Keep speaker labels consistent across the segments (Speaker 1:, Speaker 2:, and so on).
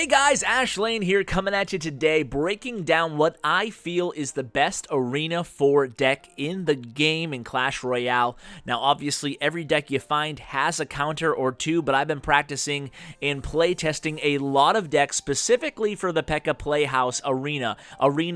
Speaker 1: Hey guys, Ash Lane here coming at you today, breaking down what I feel is the best Arena 4 deck in the game in Clash Royale. Now obviously every deck you find has a counter or two, but I've been practicing and playtesting a lot of decks specifically for the Pekka Playhouse Arena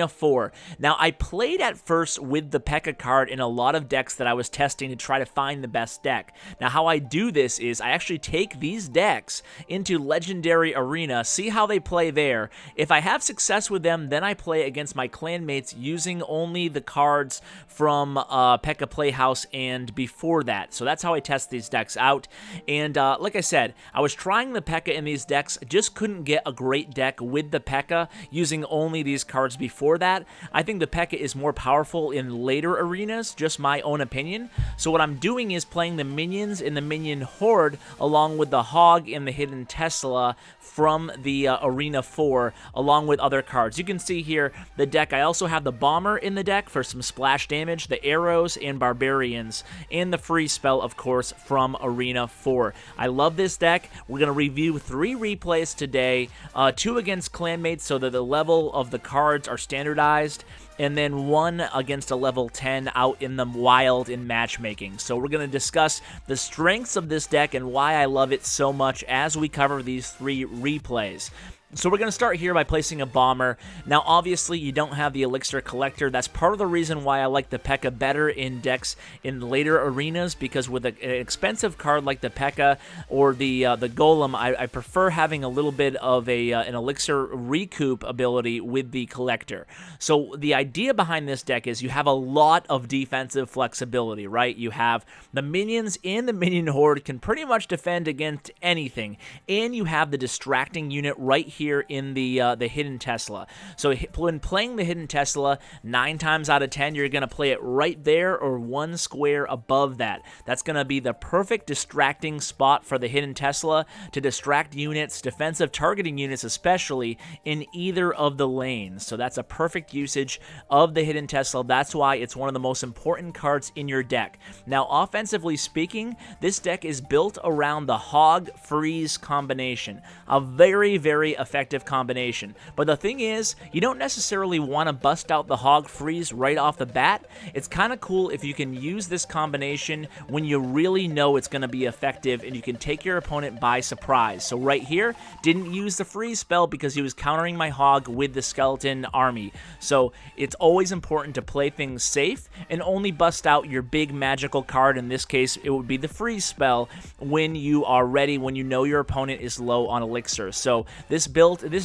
Speaker 1: 4. Now I played at first with the Pekka card in a lot of decks that I was testing to try to find the best deck. Now how I do this is I actually take these decks into Legendary Arena, see how they play there. If I have success with them, then I play against my clanmates using only the cards from Pekka Playhouse and before that. So that's how I test these decks out. And like I said, I was trying the Pekka in these decks, just couldn't get a great deck with the Pekka using only these cards before that. I think the Pekka is more powerful in later arenas, just my own opinion. So what I'm doing is playing the Minions in the Minion Horde along with the Hog and the Hidden Tesla from the Arena 4, along with other cards. You can see here the deck. I also have the Bomber in the deck for some splash damage, the Arrows and Barbarians, and the free spell, of course, from Arena 4. I love this deck. We're going to review 3 replays today, 2 against clanmates so that the level of the cards are standardized, and then 1 against a level 10 out in the wild in matchmaking. So we're going to discuss the strengths of this deck and why I love it so much as we cover these 3 replays. So we're going to start here by placing a Bomber. Now obviously you don't have the Elixir Collector. That's part of the reason why I like the Pekka better in decks in later arenas, because with an expensive card like the Pekka or the Golem, I prefer having a little bit of an Elixir recoup ability with the Collector. So the idea behind this deck is you have a lot of defensive flexibility, right? You have the Minions in the Minion Horde can pretty much defend against anything, and you have the distracting unit right here in the Hidden Tesla. So when playing the Hidden Tesla, 9 times out of 10, you're going to play it right there or 1 square above that. That's going to be the perfect distracting spot for the Hidden Tesla to distract units, defensive targeting units especially, in either of the lanes. So that's a perfect usage of the Hidden Tesla. That's why it's one of the most important cards in your deck. Now, offensively speaking, this deck is built around the Hog-Freeze combination. A very, very effective combination. But the thing is, you don't necessarily want to bust out the Hog-Freeze right off the bat. It's kind of cool if you can use this combination when you really know it's going to be effective and you can take your opponent by surprise. So right here, didn't use the freeze spell because he was countering my Hog with the skeleton army. So it's always important to play things safe and only bust out your big magical card. In this case, it would be the freeze spell when you are ready, when you know your opponent is low on elixir. So this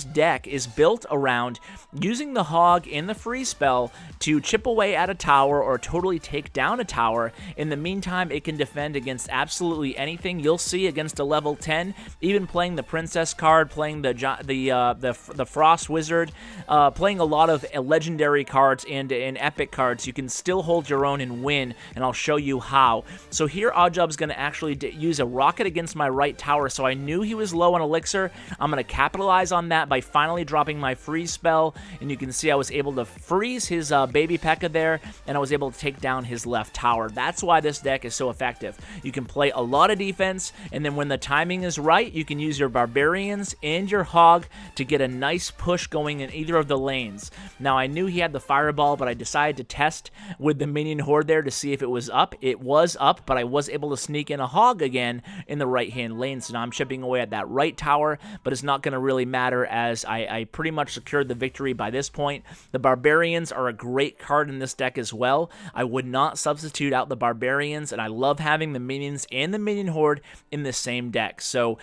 Speaker 1: deck is built around using the Hog and the free spell to chip away at a tower or totally take down a tower. In the meantime, it can defend against absolutely anything. You'll see against a level 10, even playing the Princess card, playing the Frost Wizard, playing a lot of legendary cards and epic cards, you can still hold your own and win, and I'll show you how. So here Oddjob's going to actually use a rocket against my right tower, so I knew he was low on elixir. I'm going to capitalize on that by finally dropping my freeze spell, and you can see I was able to freeze his baby Pekka there, and I was able to take down his left tower. That's why this deck is so effective. You can play a lot of defense, and then when the timing is right, you can use your Barbarians and your Hog to get a nice push going in either of the lanes. Now, I knew he had the Fireball, but I decided to test with the Minion Horde there to see if it was up. It was up, but I was able to sneak in a Hog again in the right-hand lane, so now I'm chipping away at that right tower, but it's not going to really matter as I pretty much secured the victory by this point. The Barbarians are a great card in this deck as well. I would not substitute out the Barbarians, and I love having the Minions and the Minion Horde in the same deck. So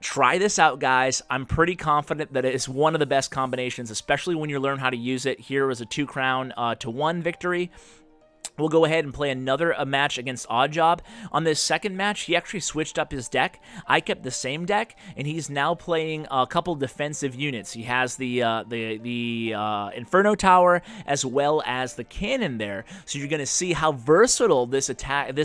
Speaker 1: try this out, guys. I'm pretty confident that it is one of the best combinations, especially when you learn how to use it. Here was a 2-crown to 1 victory. We'll go ahead and play another match against Oddjob. On this second match, he actually switched up his deck. I kept the same deck, and he's now playing a couple defensive units. He has the Inferno Tower as well as the cannon there. So you're going to see how versatile this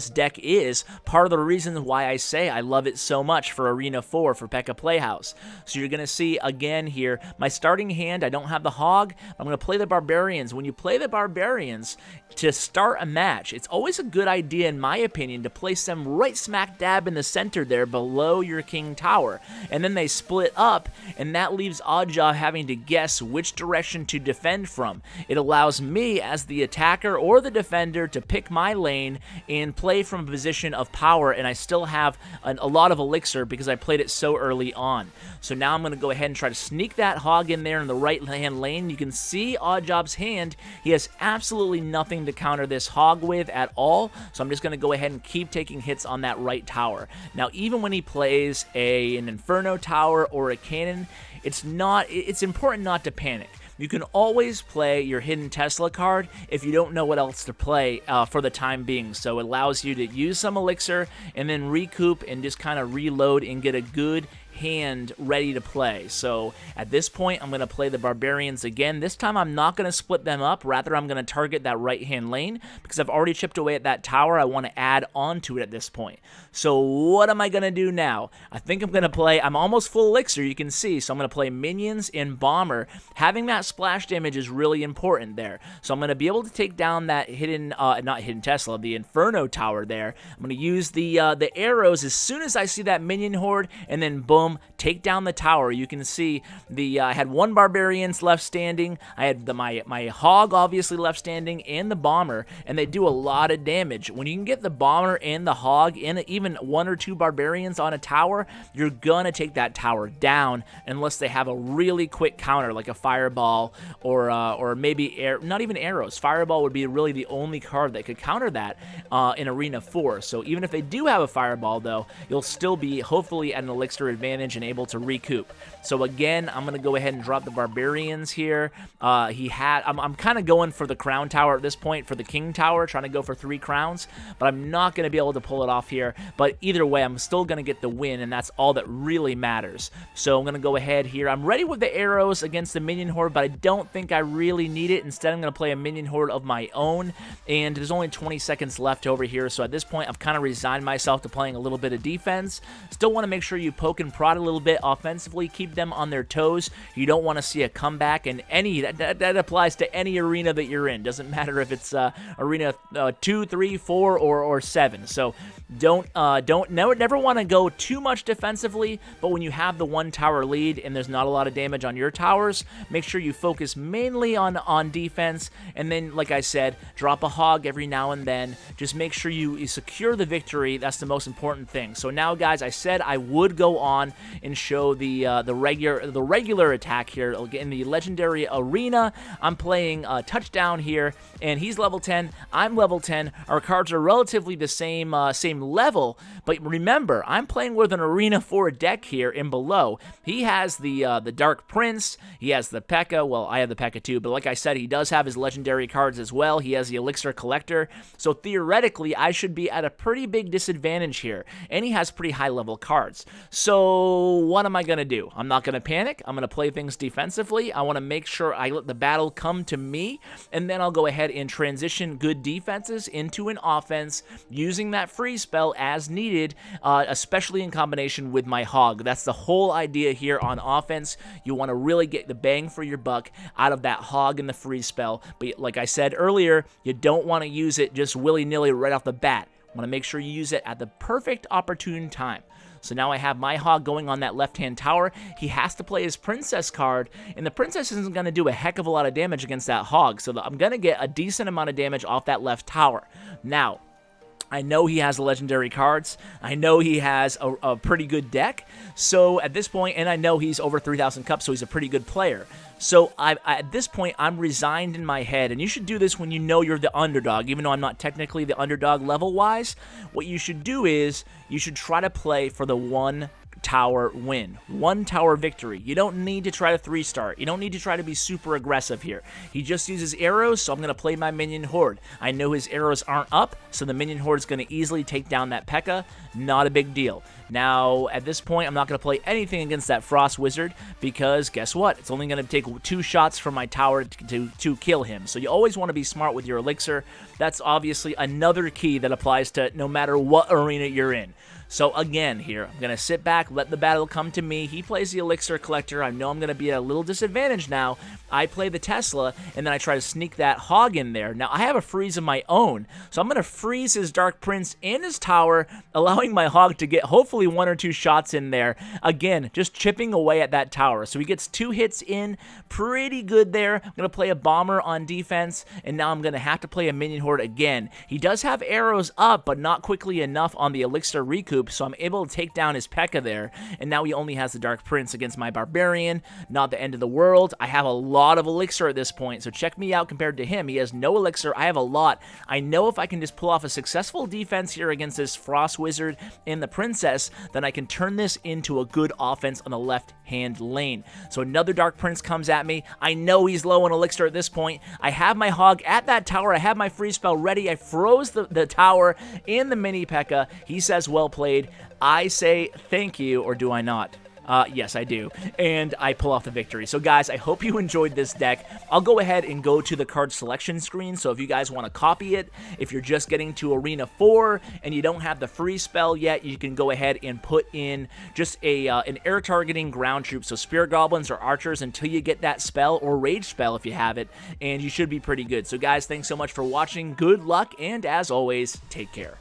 Speaker 1: deck is. Part of the reason why I say I love it so much for Arena 4 for Pekka Playhouse. So you're going to see again here, my starting hand, I don't have the Hog. I'm going to play the Barbarians. When you play the Barbarians, to start start a match, it's always a good idea, in my opinion, to place them right smack dab in the center there below your king tower. And then they split up, and that leaves Oddjob having to guess which direction to defend from. It allows me as the attacker or the defender to pick my lane and play from a position of power, and I still have a lot of elixir because I played it so early on. So now I'm going to go ahead and try to sneak that hog in there in the right-hand lane. You can see Oddjob's hand. He has absolutely nothing to counter this hog with at all, so I'm just going to go ahead and keep taking hits on that right tower. Now, even when he plays an Inferno tower or a cannon, it's important not to panic. You can always play your hidden Tesla card if you don't know what else to play for the time being. So it allows you to use some elixir and then recoup and just kind of reload and get a good hand ready to play. So at this point, I'm going to play the Barbarians again. This time, I'm not going to split them up. Rather, I'm going to target that right-hand lane because I've already chipped away at that tower. I want to add onto it at this point. So what am I going to do now? I think I'm going to play, I'm almost full elixir, you can see. So I'm going to play Minions and Bomber. Having that splash damage is really important there. So I'm going to be able to take down that not hidden Tesla, the Inferno tower there. I'm going to use the arrows as soon as I see that Minion Horde, and then boom, take down the tower. You can see I had one Barbarians left standing. I had my Hog obviously left standing and the Bomber, and they do a lot of damage. When you can get the Bomber and the Hog and even one or two Barbarians on a tower, you're gonna take that tower down unless they have a really quick counter like a Fireball or maybe not even arrows. Fireball would be really the only card that could counter that in Arena 4. So even if they do have a Fireball though, you'll still be hopefully at an elixir advantage and able to recoup. So again, I'm going to go ahead and drop the Barbarians here. I'm kind of going for the Crown Tower at this point, for the King Tower, trying to go for 3 crowns, but I'm not going to be able to pull it off here. But either way, I'm still going to get the win, and that's all that really matters. So I'm going to go ahead here. I'm ready with the arrows against the Minion Horde, but I don't think I really need it. Instead, I'm going to play a Minion Horde of my own, and there's only 20 seconds left over here. So at this point, I've kind of resigned myself to playing a little bit of defense. Still want to make sure you poke and prod a little bit offensively, keep them on their toes. You don't want to see a comeback, and that applies to any arena that you're in. Doesn't matter if it's arena 2, 3, 4, or 7. So never want to go too much defensively, but when you have the 1 tower lead and there's not a lot of damage on your towers, make sure you focus mainly on defense, and then, like I said, drop a hog every now and then. Just make sure you secure the victory. That's the most important thing. So now, guys, I said I would go on and show the regular attack here in the legendary arena. I'm playing Touchdown here, and he's level 10. I'm level 10. Our cards are relatively the same level, but remember, I'm playing with an Arena 4 deck here in below. He has the Dark Prince. He has the Pekka. Well, I have the Pekka too, but like I said, he does have his legendary cards as well. He has the Elixir Collector, so theoretically, I should be at a pretty big disadvantage here, and he has pretty high level cards. So what am I going to do? I'm not going to panic. I'm going to play things defensively. I want to make sure I let the battle come to me, and then I'll go ahead and transition good defenses into an offense using that freeze spell as needed, especially in combination with my Hog. That's the whole idea here on offense. You want to really get the bang for your buck out of that Hog and the freeze spell, but like I said earlier, you don't want to use it just willy-nilly right off the bat. Want to make sure you use it at the perfect opportune time. So now I have my Hog going on that left-hand tower. He has to play his Princess card, and the Princess isn't going to do a heck of a lot of damage against that Hog, so I'm going to get a decent amount of damage off that left tower. Now, I know he has the legendary cards. I know he has a pretty good deck. So at this point, and I know he's over 3,000 cups, so he's a pretty good player. So at this point, I'm resigned in my head, and you should do this when you know you're the underdog, even though I'm not technically the underdog level-wise. What you should do is you should try to play for the 1 tower win, 1 tower victory. You don't need to try to 3-star. You don't need to try to be super aggressive here. He just uses arrows, so I'm going to play my Minion Horde. I know his arrows aren't up, so the Minion Horde is going to easily take down that Pekka. Not a big deal. Now, at this point, I'm not going to play anything against that Frost Wizard because, guess what? It's only going to take 2 shots from my tower to kill him. So you always want to be smart with your elixir. That's obviously another key that applies to no matter what arena you're in. So again here, I'm going to sit back, let the battle come to me. He plays the Elixir Collector. I know I'm going to be at a little disadvantage now. I play the Tesla, and then I try to sneak that Hog in there. Now, I have a freeze of my own, so I'm going to freeze his Dark Prince and his tower, allowing my Hog to get hopefully 1 or 2 shots in there. Again, just chipping away at that tower. So he gets 2 hits in, pretty good there. I'm going to play a Bomber on defense, and now I'm going to have to play a Minion Horde again. He does have arrows up, but not quickly enough on the Elixir recoup, so I'm able to take down his Pekka there, and now he only has the Dark Prince against my Barbarian. Not the end of the world. I have a lot of Elixir at this point, so check me out compared to him. He has no Elixir. I have a lot. I know if I can just pull off a successful defense here against this Frost Wizard and the Princess, then I can turn this into a good offense on the left-hand lane. So another Dark Prince comes at me. I know he's low on Elixir at this point. I have my Hog at that tower. I have my freeze spell ready. I froze the tower and the mini Pekka. He says, well played. I say thank you, or do I not? Yes, I do. And I pull off the victory. So guys, I hope you enjoyed this deck. I'll go ahead and go to the card selection screen. So if you guys want to copy it, if you're just getting to Arena 4 and you don't have the free spell yet, you can go ahead and put in just an air targeting ground troop. So Spirit Goblins or Archers until you get that spell, or Rage spell if you have it. And you should be pretty good. So guys, thanks so much for watching. Good luck. And as always, take care.